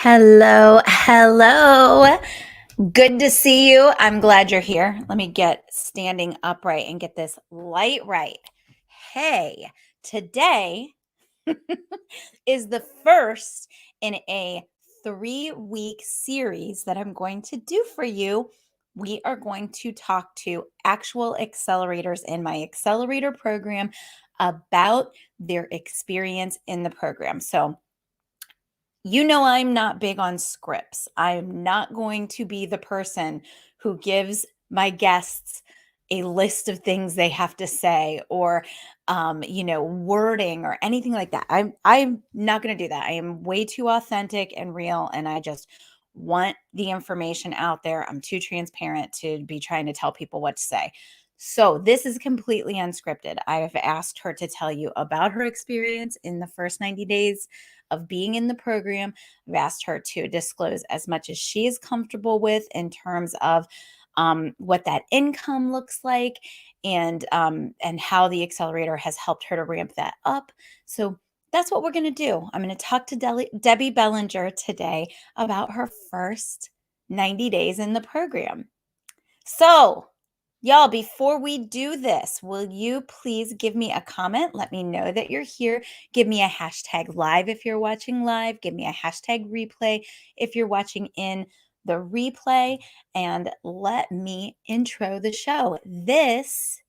Hello, hello. Good to see you. I'm glad you're here. Let me get standing upright and get this light right. Hey, today is the first in a 3-week series that I'm going to do for you. We are going to talk to actual accelerators in my accelerator program about their experience in the program. So, I'm not big on scripts. I'm not going to be the person who gives my guests a list of things they have to say or wording or anything like that. I'm not going to do that. I am way too authentic and real, and I just want the information out there. I'm too transparent to be trying to tell people what to say. So this is completely unscripted. I have asked her to tell you about her experience in the first 90 days of being in the program. I've asked her to disclose as much as she is comfortable with in terms of what that income looks like and how the accelerator has helped her to ramp that up. So that's what we're going to do. I'm going to talk to Debbie Bellenger today about her first 90 days in the program. So, y'all, before we do this, will you please give me a comment? Let me know that you're here. Give me a hashtag live if you're watching live. Give me a hashtag replay if you're watching in the replay. And let me intro the show. This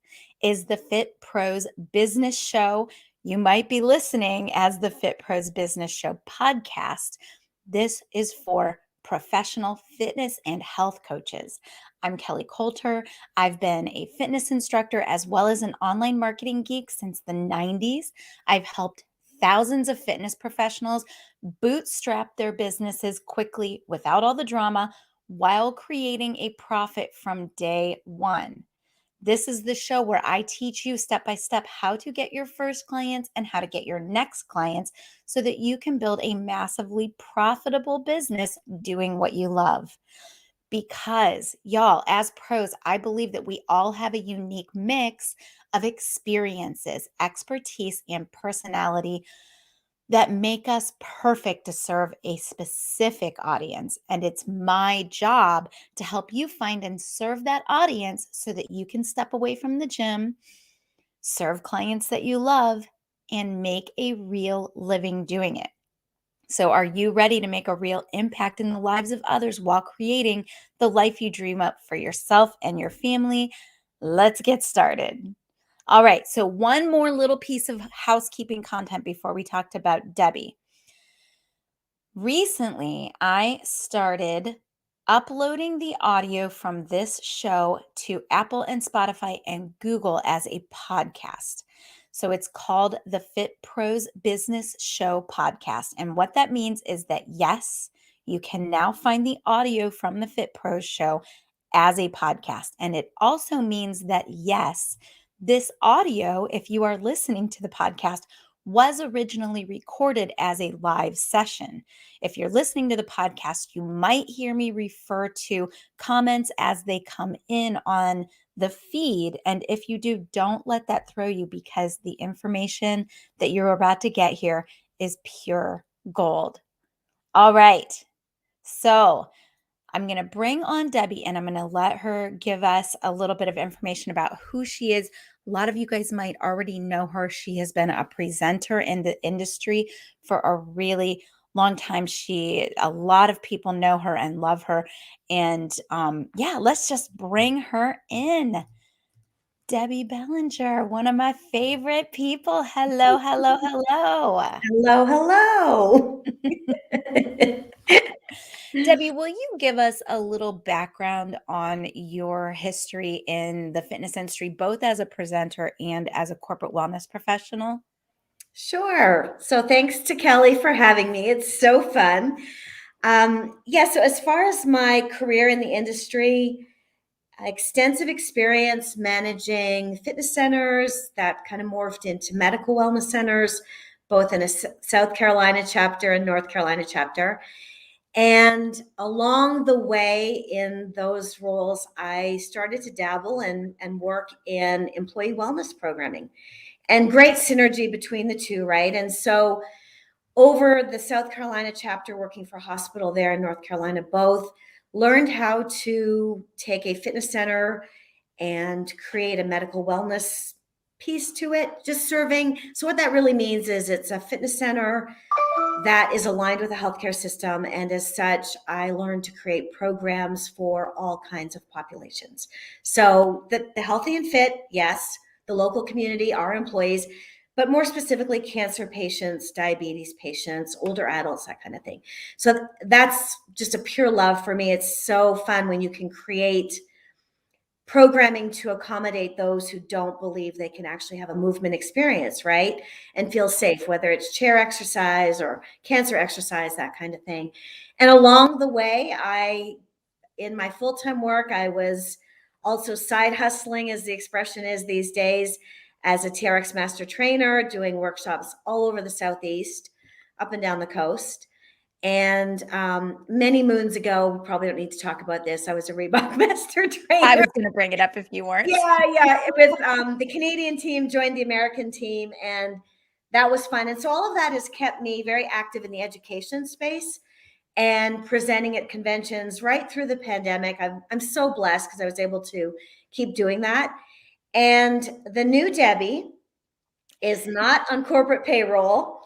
is the Fit Pros Business Show. You might be listening as the Fit Pros Business Show podcast. This is for professional fitness and health coaches. I'm Kelly Coulter. I've been a fitness instructor as well as an online marketing geek since the 90s. I've helped thousands of fitness professionals bootstrap their businesses quickly without all the drama while creating a profit from day one. This is the show where I teach you step by step how to get your first clients and how to get your next clients so that you can build a massively profitable business doing what you love. Because, y'all, as pros, I believe that we all have a unique mix of experiences, expertise, and personality that make us perfect to serve a specific audience. And it's my job to help you find and serve that audience so that you can step away from the gym, serve clients that you love, and make a real living doing it. So, are you ready to make a real impact in the lives of others while creating the life you dream up for yourself and your family? Let's get started. All right. So, one more little piece of housekeeping content before we talked about Debbie. Recently, I started uploading the audio from this show to Apple and Spotify and Google as a podcast. So it's called the Fit Pros Business Show podcast. And what that means is that, yes, you can now find the audio from the Fit Pros show as a podcast. And it also means that, yes, this audio, if you are listening to the podcast, was originally recorded as a live session. If you're listening to the podcast, you might hear me refer to comments as they come in on the feed. And if you do, don't let that throw you because the information that you're about to get here is pure gold. All right. So I'm going to bring on Debbie and I'm going to let her give us a little bit of information about who she is. A lot of you guys might already know her. She has been a presenter in the industry for a really long time. A lot of people know her and love her. And let's just bring her in. Debbie Bellenger, one of my favorite people. Hello, hello, hello. Hello, hello. Debbie, will you give us a little background on your history in the fitness industry, both as a presenter and as a corporate wellness professional? Sure. So thanks to Kelly for having me. It's so fun. So as far as my career in the industry, extensive experience managing fitness centers that kind of morphed into medical wellness centers, both in a South Carolina chapter and North Carolina chapter. And along the way in those roles, I started to dabble and work in employee wellness programming and great synergy between the two, right? And so over the South Carolina chapter, working for a hospital there in North Carolina, both learned how to take a fitness center and create a medical wellness piece to it, just serving. So what that really means is it's a fitness center that is aligned with the healthcare system. And as such, I learned to create programs for all kinds of populations. So the healthy and fit, yes, the local community, our employees, but more specifically, cancer patients, diabetes patients, older adults, that kind of thing. So that's just a pure love for me. It's so fun when you can create programming to accommodate those who don't believe they can actually have a movement experience, right? And feel safe, whether it's chair exercise or cancer exercise, that kind of thing. And along the way, in my full-time work, I was also side hustling, as the expression is these days, as a TRX master trainer, doing workshops all over the Southeast, up and down the coast. And many moons ago, probably don't need to talk about this, I was a Reebok master trainer. I was going to bring it up if you weren't. Yeah. With the Canadian team, joined the American team, and that was fun. And so all of that has kept me very active in the education space and presenting at conventions right through the pandemic. I'm so blessed because I was able to keep doing that. And the new Debbie is not on corporate payroll.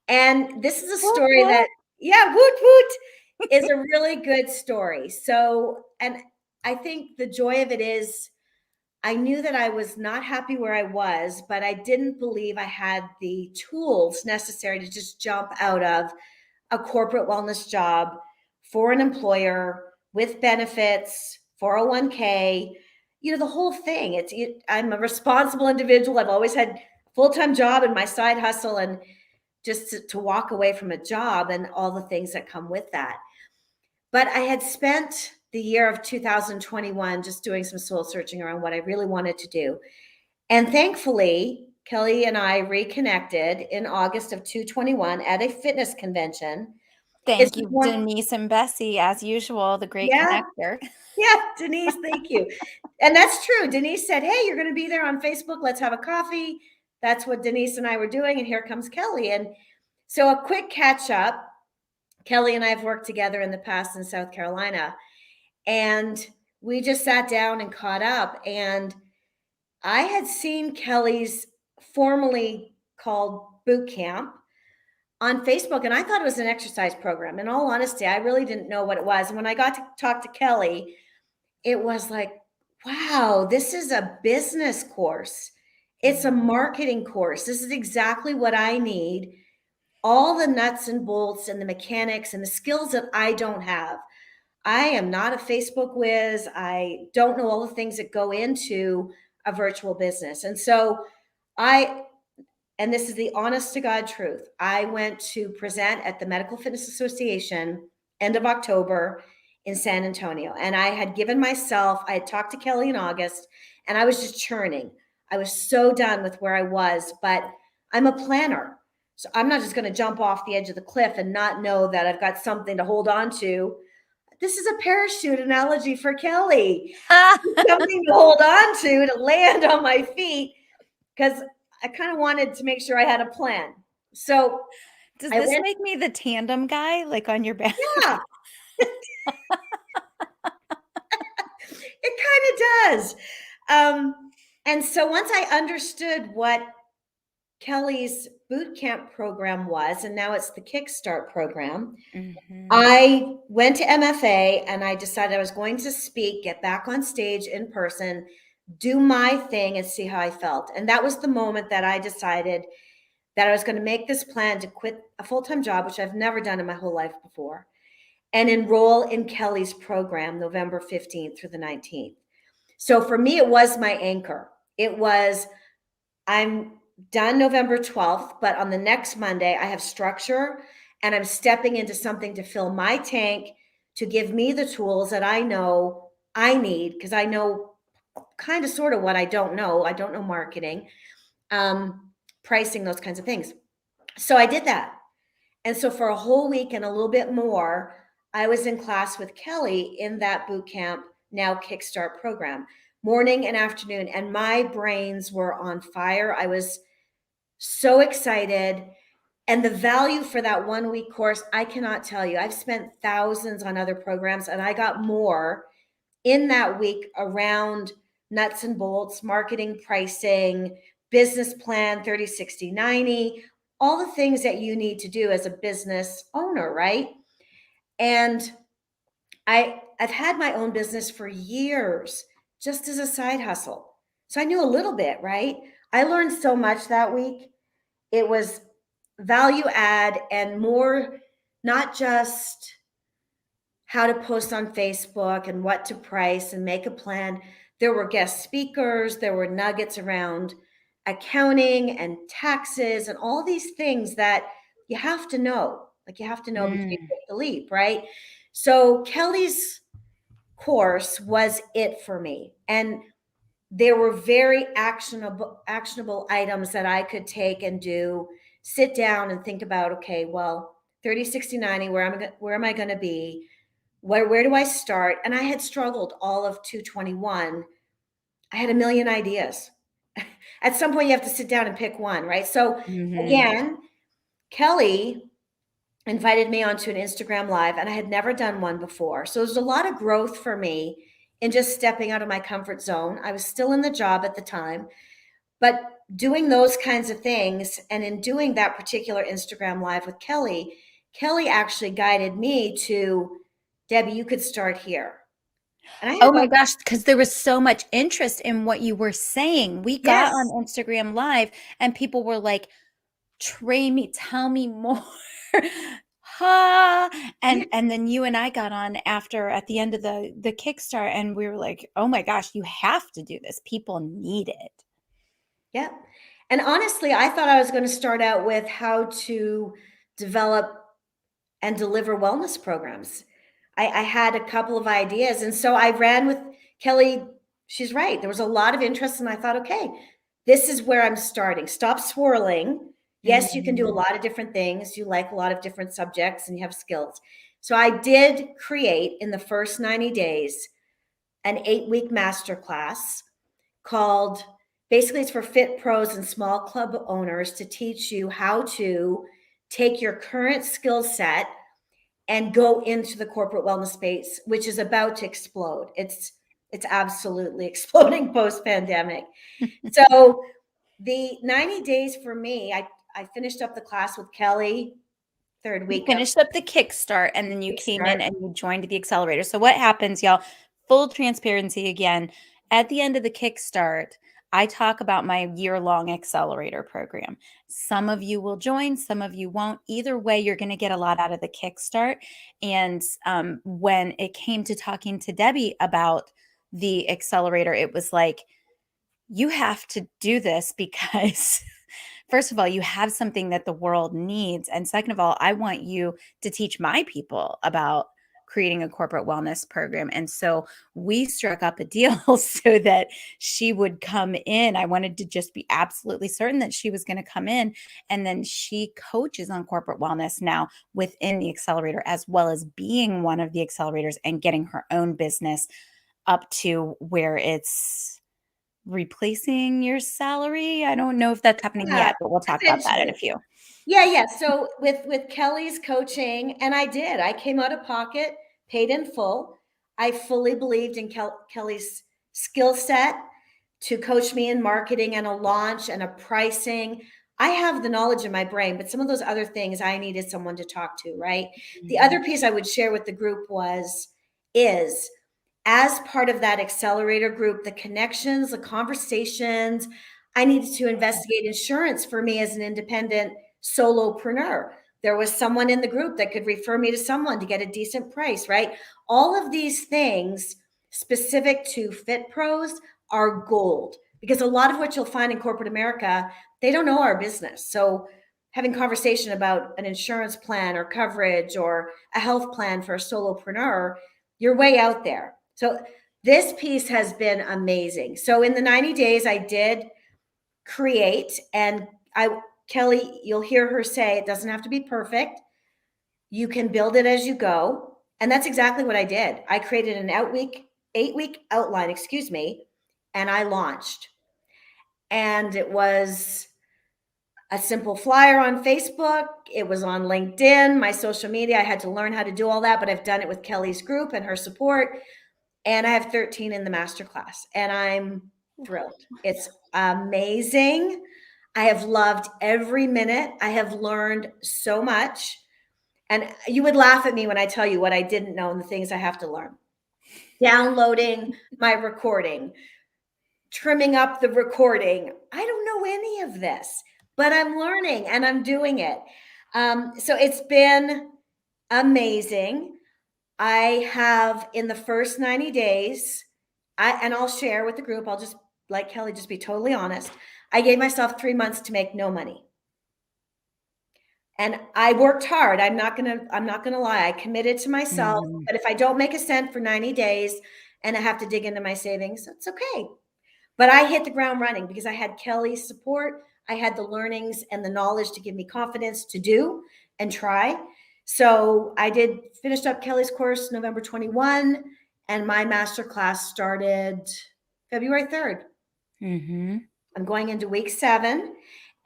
And this is a story that, yeah, woot woot, is a really good story. So, and I think the joy of it is I knew that I was not happy where I was, but I didn't believe I had the tools necessary to just jump out of a corporate wellness job for an employer with benefits, 401k, the whole thing. I'm a responsible individual. I've always had a full-time job and my side hustle, and just to walk away from a job and all the things that come with that. But I had spent the year of 2021 just doing some soul searching around what I really wanted to do. And thankfully, Kelly and I reconnected in August of 2021 at a fitness convention. Thank you, Denise and Bessie, as usual, the great connector. Yeah, Denise, thank you. And that's true. Denise said, hey, you're going to be there on Facebook. Let's have a coffee. That's what Denise and I were doing. And here comes Kelly. And so a quick catch up. Kelly and I have worked together in the past in South Carolina. And we just sat down and caught up. And I had seen Kelly's formerly called boot camp on Facebook, and I thought it was an exercise program. In all honesty, I really didn't know what it was. And when I got to talk to Kelly, it was like, wow, this is a business course. It's a marketing course. This is exactly what I need. All the nuts and bolts and the mechanics and the skills that I don't have. I am not a Facebook whiz. I don't know all the things that go into a virtual business. And so and this is the honest to God truth, I went to present at the Medical Fitness Association end of October in San Antonio. And I had talked to Kelly in August, and I was just churning. I was so done with where I was, but I'm a planner. So I'm not just going to jump off the edge of the cliff and not know that I've got something to hold on to. This is a parachute analogy for Kelly. Something to hold on to land on my feet, because I kind of wanted to make sure I had a plan. So does this make me the tandem guy, like on your back? Yeah. It kind of does. And so once I understood what Kelly's boot camp program was, and now it's the Kickstart Program, I went to MFA and I decided I was going to speak, get back on stage in person, do my thing, and see how I felt. And that was the moment that I decided that I was going to make this plan to quit a full-time job, which I've never done in my whole life before, and enroll in Kelly's program November 15th through the 19th. So for me, it was my anchor. I'm done November 12th, but on the next Monday, I have structure, and I'm stepping into something to fill my tank, to give me the tools that I know I need, because I know kind of sort of what I don't know. I don't know marketing, pricing, those kinds of things. So I did that. And so for a whole week and a little bit more, I was in class with Kelly in that boot camp, now Kickstart program, morning and afternoon. And my brains were on fire. I was so excited. And the value for that 1 week course, I cannot tell you. I've spent thousands on other programs, and I got more in that week around nuts and bolts, marketing, pricing, business plan, 30, 60, 90, all the things that you need to do as a business owner, right? And I've had my own business for years, just as a side hustle. So I knew a little bit, right? I learned so much that week. It was value add and more, not just how to post on Facebook and what to price and make a plan. There were guest speakers, there were nuggets around accounting and taxes and all these things that you have to know. Like you have to know before you Mm. take the leap, right? So Kelly's course was it for me. And there were very actionable items that I could take and do, sit down and think about, okay, well, 30, 60, 90, where am I going to be? Where do I start? And I had struggled all of 221. I had a million ideas. At some point you have to sit down and pick one, right? So Mhm. again, Kelly invited me onto an Instagram live, and I had never done one before. So there's a lot of growth for me in just stepping out of my comfort zone. I was still in the job at the time, but doing those kinds of things, and in doing that particular Instagram live with Kelly, Kelly actually guided me to, Debbie, you could start here. And I had Oh my about, gosh, because there was so much interest in what you were saying. We got on yes, Instagram Live and people were like, train me, tell me more. Ha. yeah, And then you and I got on after at the end of the Kickstart and we were like, oh my gosh, you have to do this. People need it. yeah. And honestly, I thought I was going to start out with how to develop and deliver wellness programs. I had a couple of ideas. And so I ran with Kelly. She's right. There was a lot of interest. And I thought, okay, this is where I'm starting. Stop swirling. Yes, you can do a Mhm. lot of different things. You like a lot of different subjects and you have skills. So I did create in the first 90 days an 8 week masterclass called, basically it's for fit pros and small club owners to teach you how to take your current skill set and go into the corporate wellness space, which is about to explode. It's absolutely exploding post pandemic. So the 90 days for me, I finished up the class with Kelly, third You week of finished up the Kickstart and then you came Kickstart. in and you joined the accelerator. So what happens, y'all? Full transparency again. At the end of the Kickstart, I talk about my year-long accelerator program. Some of you will join, some of you won't. Either way, you're going to get a lot out of the Kickstart. And when it came to talking to Debbie about the accelerator, it was like, you have to do this because first of all, you have something that the world needs. And second of all, I want you to teach my people about creating a corporate wellness program. And so we struck up a deal so that she would come in. I wanted to just be absolutely certain that she was going to come in. And then she coaches on corporate wellness now within the accelerator, as well as being one of the accelerators and getting her own business up to where it's replacing your salary. I don't know if that's happening Yeah, yet, but we'll talk about that in a eventually. few. Yeah. So with Kelly's coaching, and I did. I came out of pocket, paid in full. I fully believed in Kelly's skill set to coach me in marketing and a launch and a pricing. I have the knowledge in my brain, but some of those other things I needed someone to talk to, right? The Mhm. other piece I would share with the group is as part of that accelerator group, the connections, the conversations, I needed to investigate insurance for me as an independent solopreneur. There was someone in the group that could refer me to someone to get a decent price, right? All of these things specific to Fit Pros are gold because a lot of what you'll find in corporate America, they don't know our business. So having conversation about an insurance plan or coverage or a health plan for a solopreneur, you're way out there. So this piece has been amazing. So in the 90 days, I did create, and Kelly, you'll hear her say it doesn't have to be perfect. You can build it as you go. And that's exactly what I did. I created an 8 week outline, excuse me, and I launched. And it was a simple flyer on Facebook. It was on LinkedIn, my social media. I had to learn how to do all that, but I've done it with Kelly's group and her support. And I have 13 in the masterclass, and I'm thrilled. It's amazing. I have loved every minute. I have learned so much. And you would laugh at me when I tell you what I didn't know and the things I have to learn. Downloading my recording, trimming up the recording. I don't know any of this, but I'm learning and I'm doing it. So it's been amazing. I have, in the first 90 days, and I'll share with the group, I'll just, like Kelly, just be totally honest. I gave myself 3 months to make no money. And I worked hard. I'm not gonna lie. I committed to myself, but if I don't make a cent for 90 days and I have to dig into my savings, it's okay. But I hit the ground running because I had Kelly's support. I had the learnings and the knowledge to give me confidence to do and try. So I finished up Kelly's course November 21, and my masterclass started February 3rd. I'm going into week 7,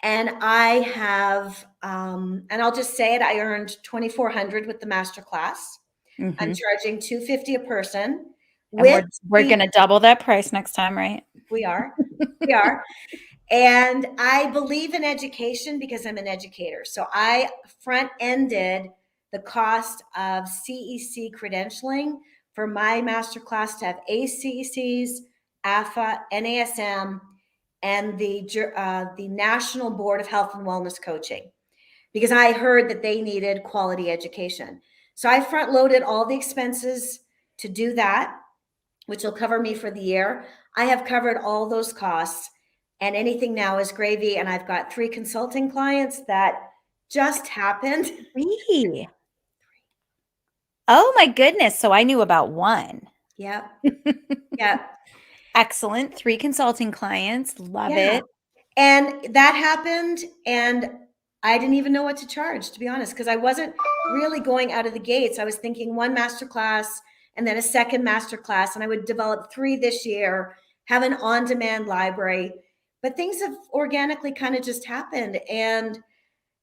and I have, and I'll just say it, I earned $2,400 with the masterclass. I'm charging $250 a person. And we're going to double that price next time, right? We are. We are. And I believe in education because I'm an educator. So I front-ended the cost of CEC credentialing for my masterclass to have ACCs, AFA, NASM, and the National Board of Health and Wellness Coaching, because I heard that they needed quality education. So I front-loaded all the expenses to do that, which will cover me for the year. I have covered all those costs, and anything now is gravy. And I've got 3 consulting clients that just happened. 3. Oh my goodness. So I knew about 1. Yep. Yep. Excellent. 3 consulting clients. Love it. And that happened, and I didn't even know what to charge, to be honest, because I wasn't really going out of the gates. I was thinking 1 masterclass and then a second masterclass, and I would develop 3 this year, have an on-demand library. But things have organically kind of just happened. And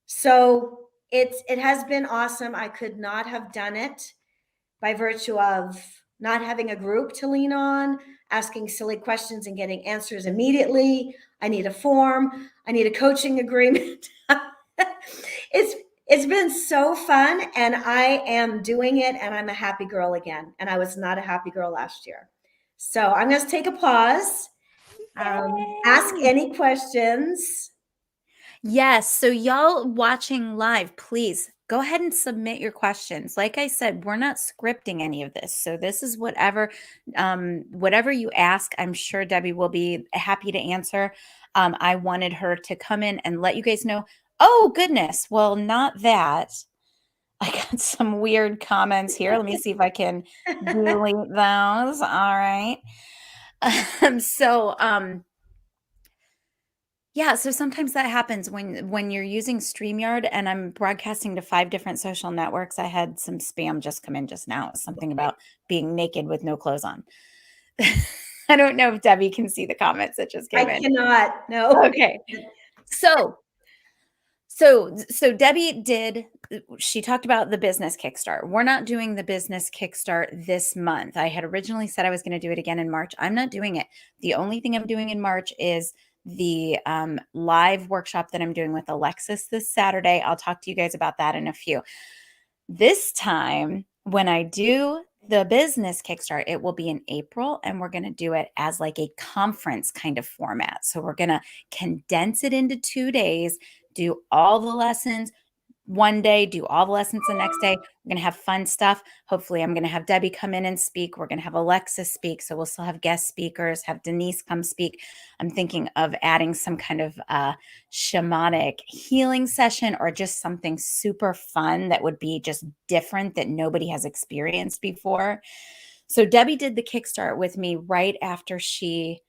so it has been awesome. I could not have done it by virtue of not having a group to lean on, asking silly questions and getting answers immediately. I need a form. I need a coaching agreement. It's been so fun, and I am doing it, and I'm a happy girl again. And I was not a happy girl last year. So I'm going to take a pause. Ask any questions. Yes. So y'all watching live, please go ahead and submit your questions. Like I said, we're not scripting any of this. So this is whatever you ask, I'm sure Debbie will be happy to answer. I wanted her to come in and let you guys know, oh goodness, well, not that. I got some weird comments here. Let me see if I can delete those. All right. Yeah, so sometimes that happens when you're using StreamYard, and I'm broadcasting to 5 different social networks. I had some spam just come in just now, something about being naked with no clothes on. I don't know if Debbie can see the comments that just came in. I cannot, no. Okay. So Debbie she talked about the business Kickstart. We're not doing the business Kickstart this month. I had originally said I was going to do it again in March. I'm not doing it. The only thing I'm doing in March is the live workshop that I'm doing with Alexis this Saturday. I'll talk to you guys about that in a few. This time, when I do the business Kickstart, it will be in April, and we're going to do it as like a conference kind of format. So we're going to condense it into 2 days, do all the lessons one day, do all the lessons the next day. We're going to have fun stuff. Hopefully, I'm going to have Debbie come in and speak. We're going to have Alexis speak. So we'll still have guest speakers, have Denise come speak. I'm thinking of adding some kind of shamanic healing session, or just something super fun that would be just different that nobody has experienced before. So Debbie did the Kickstart with me right after she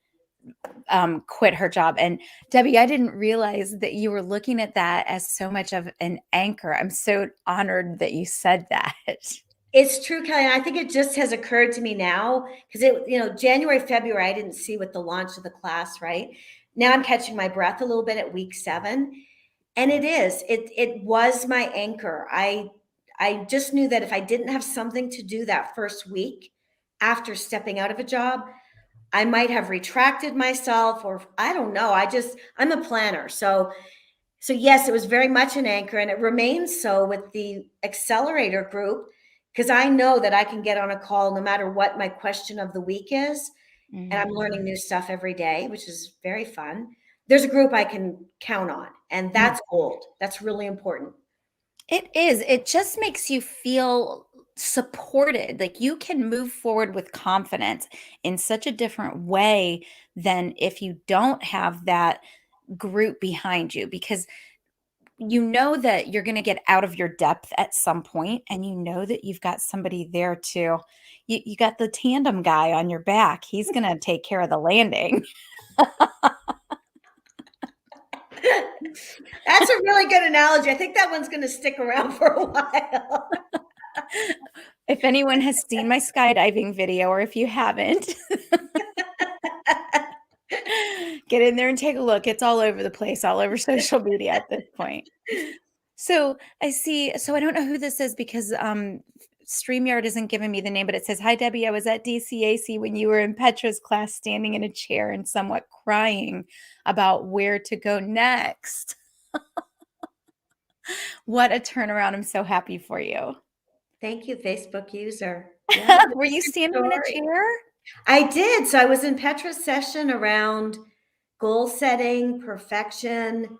quit her job. And Debbie, I didn't realize that you were looking at that as so much of an anchor. I'm so honored that you said that. It's true, Kelly. And I think it just has occurred to me now because January, February, I didn't see with the launch of the class, right? Now I'm catching my breath a little bit at week 7. And it was my anchor. I just knew that if I didn't have something to do that first week after stepping out of a job, I might have retracted myself, or I don't know. I'm a planner. So yes, it was very much an anchor, and it remains so with the accelerator group, because I know that I can get on a call no matter what my question of the week is, and I'm learning Mhm. new stuff every day, which is very fun. There's a group I can count on, and Mm. that's gold. That's really important. It is. It just makes you feel supported. Like you can move forward with confidence in such a different way than if you don't have that group behind you, because you know that you're going to get out of your depth at some point, and you know that you've got somebody there to you got the tandem guy on your back. He's going to take care of the landing. That's a really good analogy. I think that one's going to stick around for a while. If anyone has seen my skydiving video, or if you haven't, get in there and take a look. It's all over the place, all over social media at this point. So I see. So I don't know who this is, because StreamYard isn't giving me the name, but it says, "Hi Debbie, I was at DCAC when you were in Petra's class, standing in a chair and somewhat crying about where to go next." What a turnaround. I'm so happy for you. Thank you, Facebook user. Yeah, Were you good standing in a story. chair? I did. So I was in Petra's session around goal setting, perfection,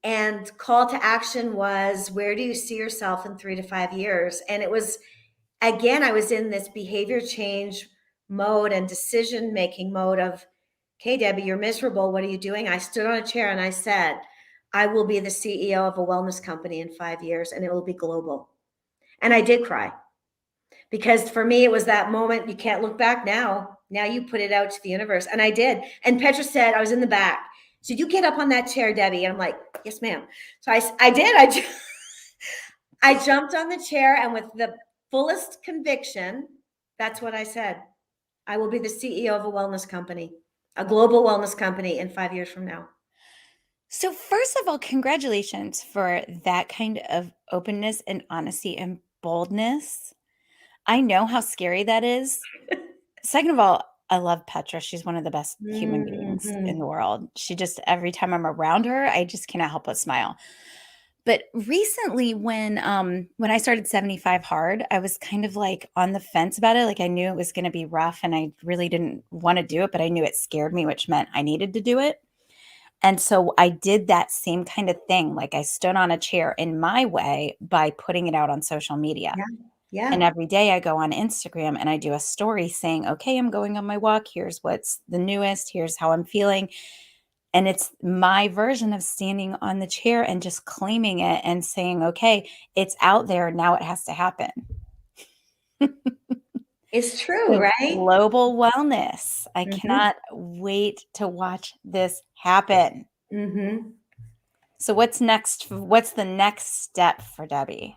and call to action was, where do you see yourself in 3 to 5 years? And it was, again, I was in this behavior change mode and decision making mode of, okay, Debbie, you're miserable. What are you doing? I stood on a chair and I said, I will be the CEO of a wellness company in 5 years, and it will be global. And I did cry, because for me, it was that moment. You can't look back now. Now you put it out to the universe. And I did. And Petra said, I was in the back. So you get up on that chair, Debbie. And I'm like, yes, ma'am. So I did. I jumped on the chair, and with the fullest conviction, that's what I said. I will be the CEO of a wellness company, a global wellness company in 5 years from now. So, first of all, congratulations for that kind of openness and honesty and boldness. I know how scary that is. Second of all, I love Petra. She's one of the best human beings in Mhm. the world. She just, every time I'm around her, I just cannot help but smile. But recently, when I started 75 Hard, I was kind of like on the fence about it. Like I knew it was going to be rough, and I really didn't want to do it, but I knew it scared me, which meant I needed to do it. And so I did that same kind of thing. Like I stood on a chair in my way by putting it out on social media. Yeah. And Yeah. every day I go on Instagram and I do a story saying, okay, I'm going on my walk. Here's what's the newest. Here's how I'm feeling. And it's my version of standing on the chair and just claiming it and saying, okay, it's out there. Now it has to happen. It's true, So right? global wellness. I Mhm. cannot wait to watch this happen. Mhm. So what's next? What's the next step for Debbie?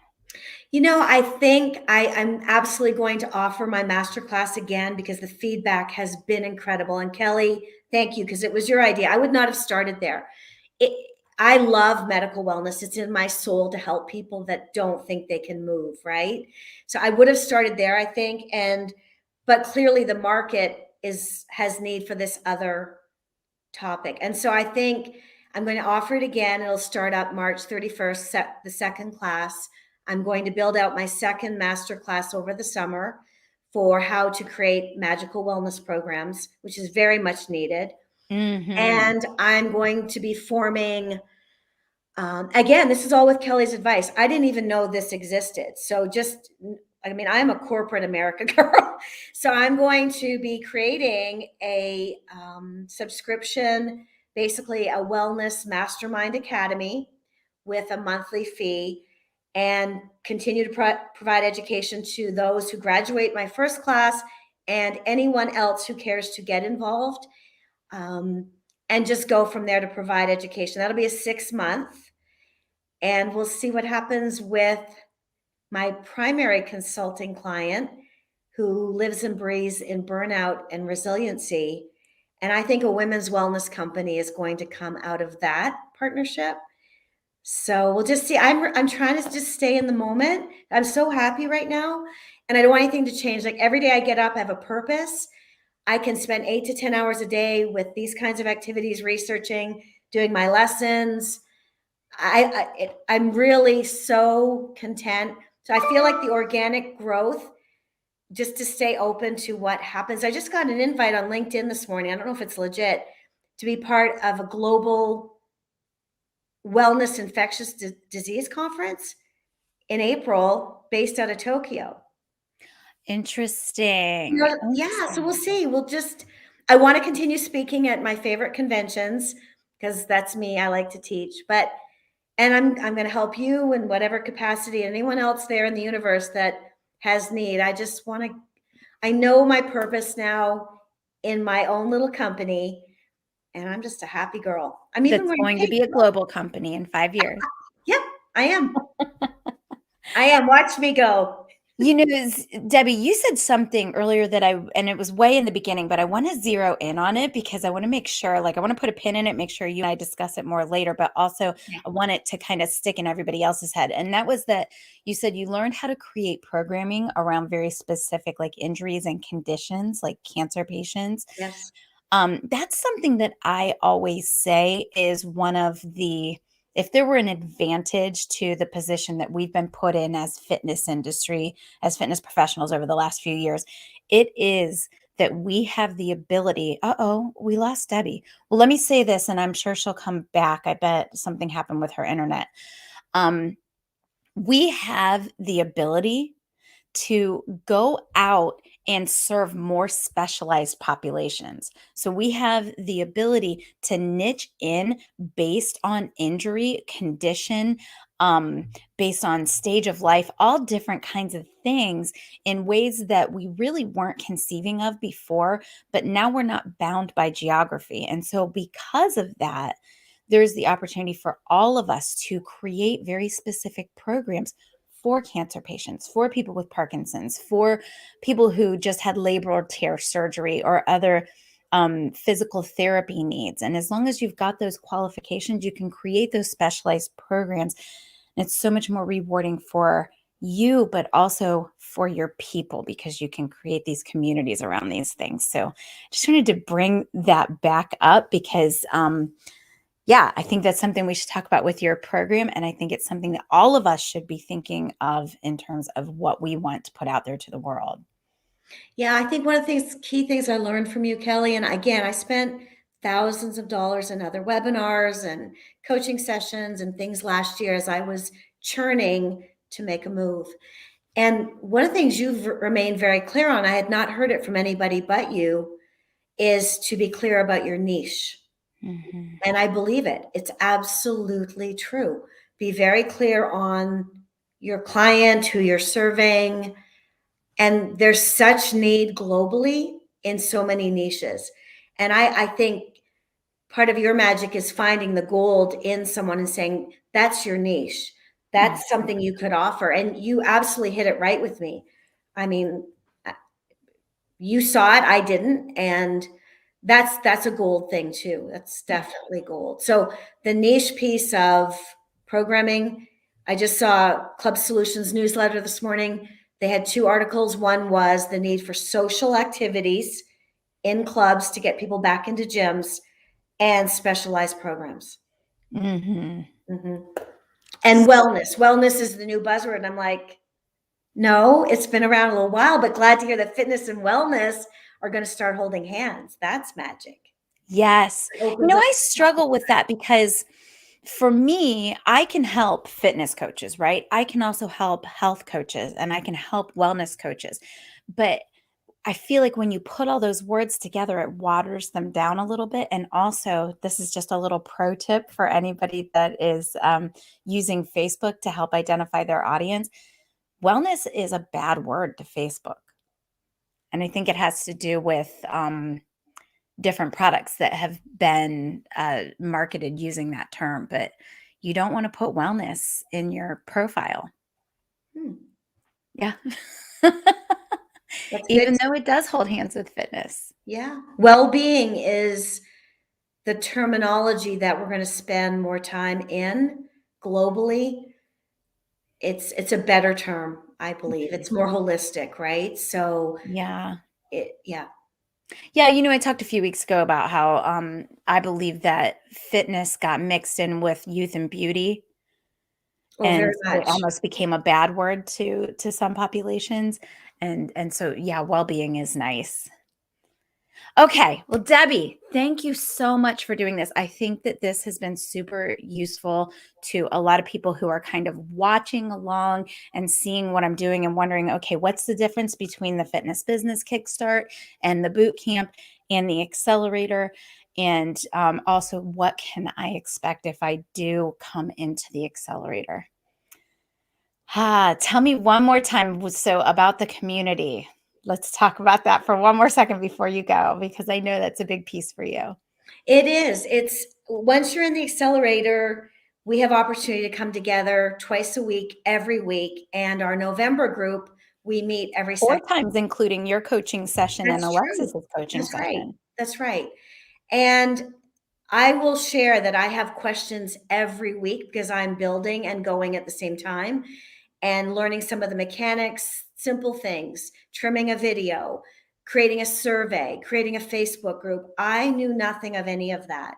I think I'm absolutely going to offer my masterclass again, because the feedback has been incredible. And Kelly, thank you, because it was your idea. I would not have started there. It, I love medical wellness. It's in my soul to help people that don't think they can move, right? So I would have started there, I think. But clearly the market has need for this other topic. And so I think I'm going to offer it again. It'll start up March 31st, the second class. I'm going to build out my second master class over the summer for how to create magical wellness programs, which is very much needed. Mhm. And I'm going to be forming, again, this is all with Kelly's advice. I didn't even know this existed. So I'm a corporate America girl. So I'm going to be creating a subscription, basically a wellness mastermind academy with a monthly fee, and continue to provide education to those who graduate my first class and anyone else who cares to get involved. Um, and just go from there to provide education. That'll be a 6 month, and we'll see what happens with my primary consulting client, who lives and breathes in burnout and resiliency. And I think a women's wellness company is going to come out of that partnership. So we'll just see. I'm trying to just stay in the moment. I'm so happy right now, and I don't want anything to change. Like every day I get up, I have a purpose. I can spend 8 to 10 hours a day with these kinds of activities, researching, doing my lessons. I'm really so content. So I feel like the organic growth, just to stay open to what happens. I just got an invite on LinkedIn this morning. I don't know if it's legit, to be part of a global wellness infectious disease conference in April based out of Tokyo. Interesting. Yeah, so we'll Interesting. see. I want to continue speaking at my favorite conventions because that's me. I like to teach, and I'm going to help you in whatever capacity, anyone else there in the universe that has need. I know my purpose now in my own little company, and I'm just a happy girl. I'm even That's wearing going to pink. be a global company in 5 years. Yep, I am. I am. Watch me go. Debbie, you said something earlier and it was way in the beginning, but I want to zero in on it because I want to make sure, like, I want to put a pin in it, make sure you and I discuss it more later, but also Yeah. I want it to kind of stick in everybody else's head. And that was that you said you learned how to create programming around very specific, like, injuries and conditions, like cancer patients. Yes. That's something that I always say is one of the, if there were an advantage to the position that we've been put in as fitness industry, as fitness professionals over the last few years, it is that we have the ability. Uh-oh, we lost Debbie. Well, let me say this, and I'm sure she'll come back. I bet something happened with her internet. We have the ability to go out and serve more specialized populations. So we have the ability to niche in based on injury, condition, based on stage of life, all different kinds of things in ways that we really weren't conceiving of before, but now we're not bound by geography. And so because of that, there's the opportunity for all of us to create very specific programs for cancer patients, for people with Parkinson's, for people who just had labral tear surgery or other physical therapy needs. And as long as you've got those qualifications, you can create those specialized programs. And it's so much more rewarding for you, but also for your people because you can create these communities around these things. So just wanted to bring that back up because yeah, I think that's something we should talk about with your program. And I think it's something that all of us should be thinking of in terms of what we want to put out there to the world. Yeah, I think one of the key things I learned from you, Kelly, and again, I spent thousands of dollars in other webinars and coaching sessions and things last year as I was churning to make a move. And one of the things you've remained very clear on, I had not heard it from anybody but you, is to be clear about your niche. Mhm. And I believe it. It's absolutely true. Be very clear on your client, who you're serving. And there's such need globally in so many niches. And I think part of your magic is finding the gold in someone and saying, that's your niche. That's Mhm. something you could offer. And you absolutely hit it right with me. I mean, you saw it, I didn't. And that's a gold thing too. That's definitely gold. So the niche piece of programming, I just saw Club Solutions newsletter this morning. They had two articles. One was the need for social activities in clubs to get people back into gyms and specialized programs. Mhm. Mhm. And wellness. Wellness is the new buzzword. And I'm like, no, it's been around a little while, but glad to hear that fitness and wellness are going to start holding hands. That's magic. Yes. It opens up. I struggle with that because for me, I can help fitness coaches, right? I can also help health coaches and I can help wellness coaches. But I feel like when you put all those words together, it waters them down a little bit. And also, this is just a little pro tip for anybody that is using Facebook to help identify their audience. Wellness is a bad word to Facebook. And I think it has to do with different products that have been marketed using that term. But you don't want to put wellness in your profile. Hmm, Yeah. that's good. Even though it does hold hands with fitness. Yeah. Well-being is the terminology that we're going to spend more time in globally, it's a better term, I believe. It's more holistic, right? So Yeah. yeah. Yeah, I talked a few weeks ago about how I believe that fitness got mixed in with youth and beauty, Oh, and very so it much. almost became a bad word to some populations. And so yeah, well-being is nice. Okay. Well, Debbie, thank you so much for doing this. I think that this has been super useful to a lot of people who are kind of watching along and seeing what I'm doing and wondering, okay, what's the difference between the fitness business kickstart and the boot camp and the accelerator? And also, what can I expect if I do come into the accelerator? Tell me one more time. So, about the community. Let's talk about that for one more second before you go, because I know that's a big piece for you. It is. It's once you're in the accelerator, we have opportunity to come together twice a week, every week. And our November group, we meet every Four second. times, including your coaching session and That's true. Alexis's coaching That's right. session. That's right. And I will share that I have questions every week because I'm building and going at the same time and learning some of the mechanics, simple things, trimming a video, creating a survey, creating a Facebook group. I knew nothing of any of that.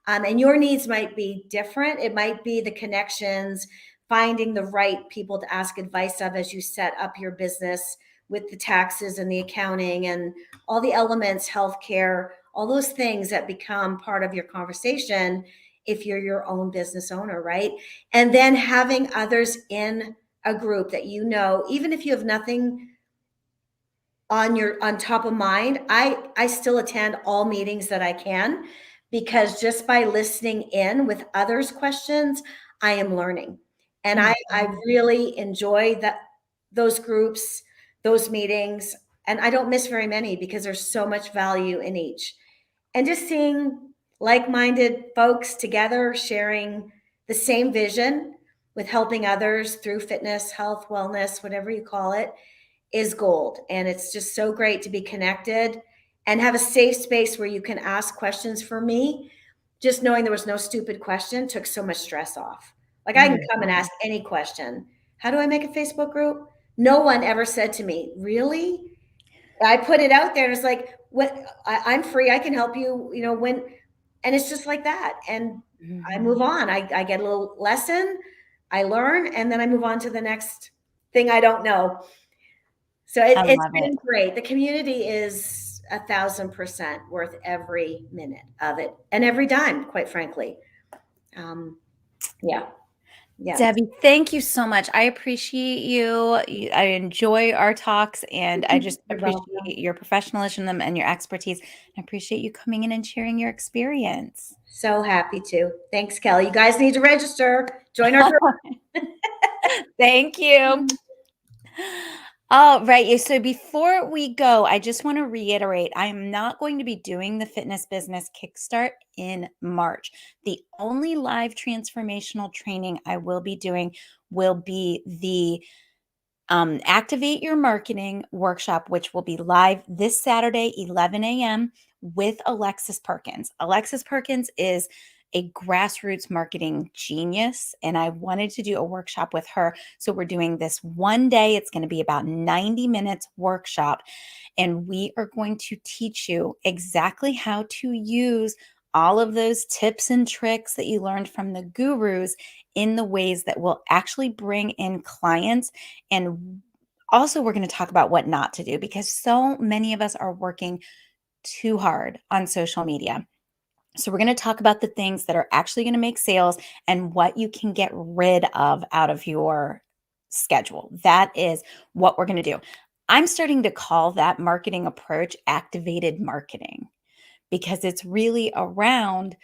And your needs might be different. It might be the connections, finding the right people to ask advice of as you set up your business with the taxes and the accounting and all the elements, healthcare, all those things that become part of your conversation if you're your own business owner, right? And then having others in a group that even if you have nothing on top of mind, I still attend all meetings that I can because just by listening in with others' questions, I am learning. And I Mhm. really enjoy those groups, those meetings, and I don't miss very many because there's so much value in each. And just seeing like-minded folks together sharing the same vision with helping others through fitness, health, wellness, whatever you call it, is gold. And it's just so great to be connected and have a safe space where you can ask questions. For me, just knowing there was no stupid question took so much stress off. Like I can come and Mhm. ask any question. How do I make a Facebook group? No one ever said to me, really? I put it out there and it's like, what, I'm free. I can help you, when, and it's just like that. And I move Mhm. on. I get a little lesson, I learn, and then I move on to the next thing I don't know. So I it's love it. been great. The community is 1,000% worth every minute of it and every dime, quite frankly. Um, yeah, yeah. Debbie, thank you so much. I appreciate you. I enjoy our talks, and I just You're welcome. appreciate your professionalism and your expertise. I appreciate you coming in and sharing your experience. So happy to. Thanks, Kelly. You guys need to register. Join our group. Thank you. All right. So before we go, I just want to reiterate I am not going to be doing the fitness business kickstart in March. The only live transformational training I will be doing will be the Activate Your Marketing workshop, which will be live this Saturday, 11 a.m. with Alexis Perkins. Alexis Perkins is a grassroots marketing genius, and I wanted to do a workshop with her. So we're doing this one day. It's going to be about 90 minutes workshop, and we are going to teach you exactly how to use all of those tips and tricks that you learned from the gurus in the ways that will actually bring in clients. And also, we're going to talk about what not to do because so many of us are working too hard on social media. So, we're going to talk about the things that are actually going to make sales and what you can get rid of out of your schedule. That is what we're going to do. I'm starting to call that marketing approach activated marketing because it's really around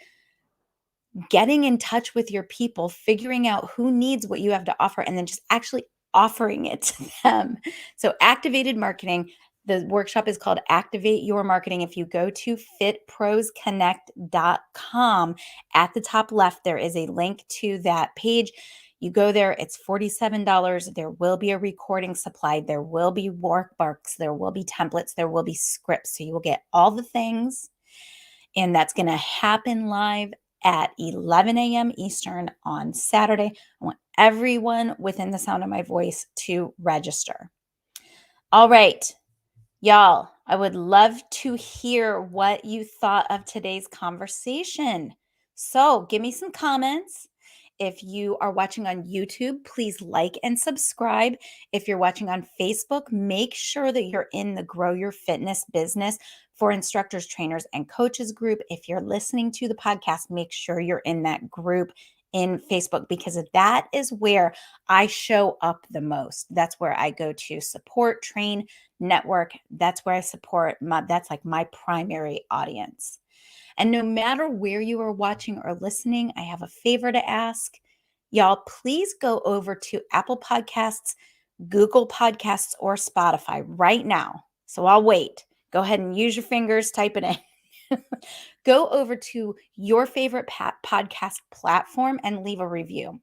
getting in touch with your people, figuring out who needs what you have to offer, and then just actually offering it to them. So, activated marketing, the workshop is called Activate Your Marketing. If you go to fitprosconnect.com, at the top left, there is a link to that page. You go there, it's $47. There will be a recording supplied. There will be workbooks. There will be templates. There will be scripts. So you will get all the things, and that's going to happen live at 11 a.m. Eastern on Saturday. I want everyone within the sound of my voice to register. All right, y'all, I would love to hear what you thought of today's conversation. So give me some comments. If you are watching on YouTube, please like and subscribe. If you're watching on Facebook, make sure that you're in the Grow Your Fitness Business for Instructors, Trainers, and Coaches group. If you're listening to the podcast, make sure you're in that group in Facebook, because that is where I show up the most. That's where I go to support, train, network. That's where I support that's like my primary audience. And no matter where you are watching or listening, I have a favor to ask. Y'all, please go over to Apple Podcasts, Google Podcasts, or Spotify right now. So I'll wait. Go ahead and use your fingers, type it in. Go over to your favorite podcast platform and leave a review.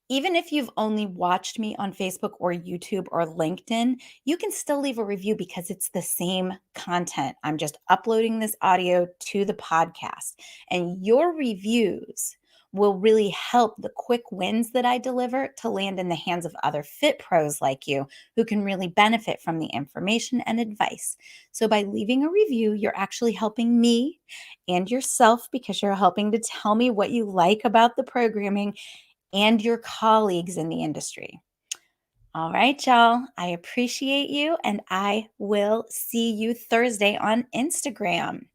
Even if you've only watched me on Facebook or YouTube or LinkedIn, you can still leave a review because it's the same content. I'm just uploading this audio to the podcast, and your reviews will really help the quick wins that I deliver to land in the hands of other fit pros like you who can really benefit from the information and advice. So by leaving a review, you're actually helping me and yourself, because you're helping to tell me what you like about the programming and your colleagues in the industry. All right, y'all. I appreciate you, and I will see you Thursday on Instagram.